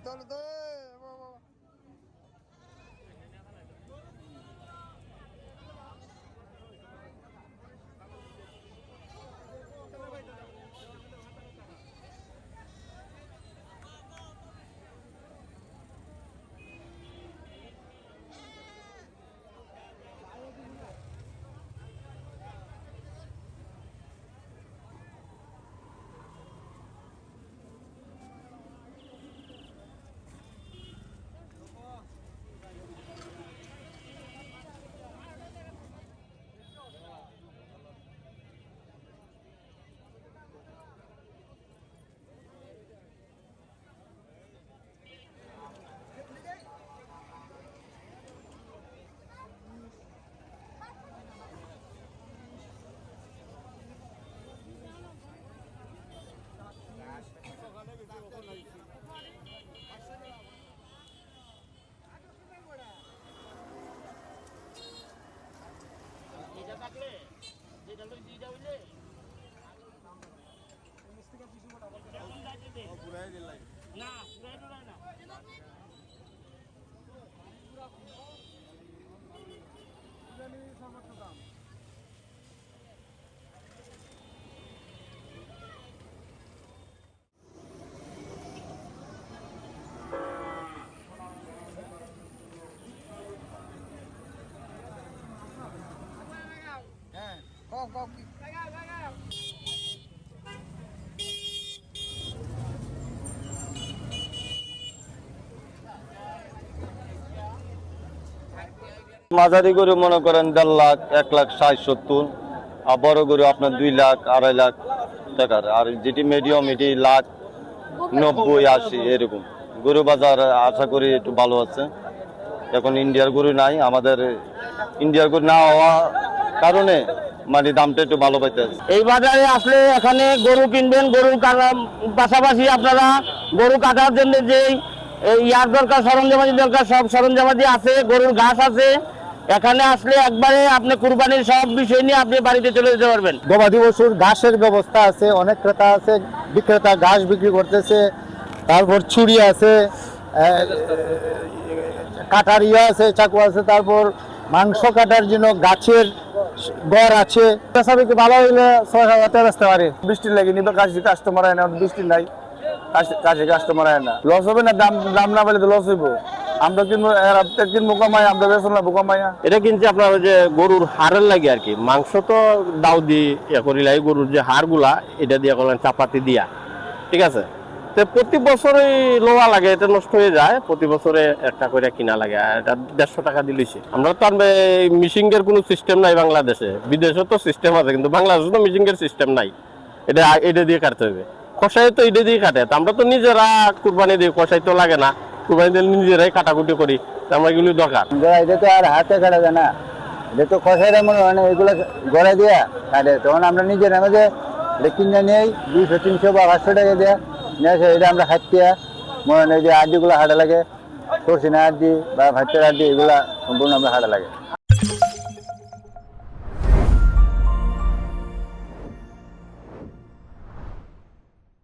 চলো তো হ্যাঁ কক কক মাঝারি গরু মনে করেন 1.5 লাখ 1,60,70, আর বড় গরু আপনার 2 লাখ 2.5 লাখ টাকার, আর যেটি মিডিয়াম এটি 1,90,80 এরকম। গরু বাজার আশা করি একটু ভালো আছে। এখন ইন্ডিয়ার গরু নাই, আমাদের ইন্ডিয়ার গরু না হওয়া কারণে মানে দামটা একটু ভালো পাইতেছে। এই বাজারে আসলে এখানে গরু কিনবেন, গরু কাটার পাশাপাশি আপনারা গরু কাটার জন্য যে ইয়ার দরকার, সরঞ্জামাদি দরকার, সব সরঞ্জামাদি আছে, গরুর ঘাস আছে। এখানে আসলে একবারে আপনি কুরবানির সব বিষয় নিয়ে আপনি বাড়িতে চলে যেতে পারবেন। গবাদি পশুর ঘাসের ব্যবস্থা আছে, অনেক ক্রেতা আছে, বিক্রেতা ঘাস বিক্রি করতেছে, তারপর ছুরি আছে, কাটার ইয়ে আছে, চাকু আছে, তারপর মাংস কাটার জন্য গাছের ঘর আছে। সবাইকে ভালো হইলে 6,000 বেচতে পারে। বৃষ্টির লাগে নিবে, কাশি কাস্টমার হয় না, বৃষ্টি নাই, কাশি কাস্টমার হয় না, লস হবে না। দাম না পেলে তো লস হইব। আমরা কিনবো কমাই, আমরা বেসন লাগবো কমাইয়া। এটা কিনছে আপনার ওই যে গরুর হাড়ের লাগে আর কি। মাংস তো দাও দিয়ে ইয়ে করি লাগে, গরুর যে হাড়গুলা এটা দিয়ে করলেন চাপাতি দিয়া, ঠিক আছে। তো প্রতি বছরই লোয়া লাগে, এটা নষ্ট হয়ে যায়, প্রতি বছরে একটা করে কিনা লাগে। এটা 150 টাকা দিলেছে। আমরা তো মিশিংয়ের কোনো সিস্টেম নাই বাংলাদেশে, বিদেশে তো সিস্টেম আছে, কিন্তু বাংলাদেশে তো মিশিংয়ের সিস্টেম নাই। এটা দিয়ে কাটতে হবে। কষাই তো এটা দিয়ে কাটে, আমরা তো নিজেরা কুরবানি দিই, কষাই তো লাগে না, কুরবানি দিলে নিজেরাই কাটাকুটি করি, আমার এগুলি দরকার। এটা তো আর হাতে কাটা যায় না, এটা তো খসাইরা মনে হয় না, এগুলো গড়ে দিয়া কাটে। তখন আমরা নিজের আমাদের কিনে নেই 200-300 বা 500 টাকা দিয়ে নিয়ে আসে। এটা আমরা খাইতে মনে হয় যে আড্ডিগুলো হাটে লাগে, সরষিনা আড্ডি বা ভাতের আড্ডি, এগুলা সম্পূর্ণ আমরা হাটে লাগে।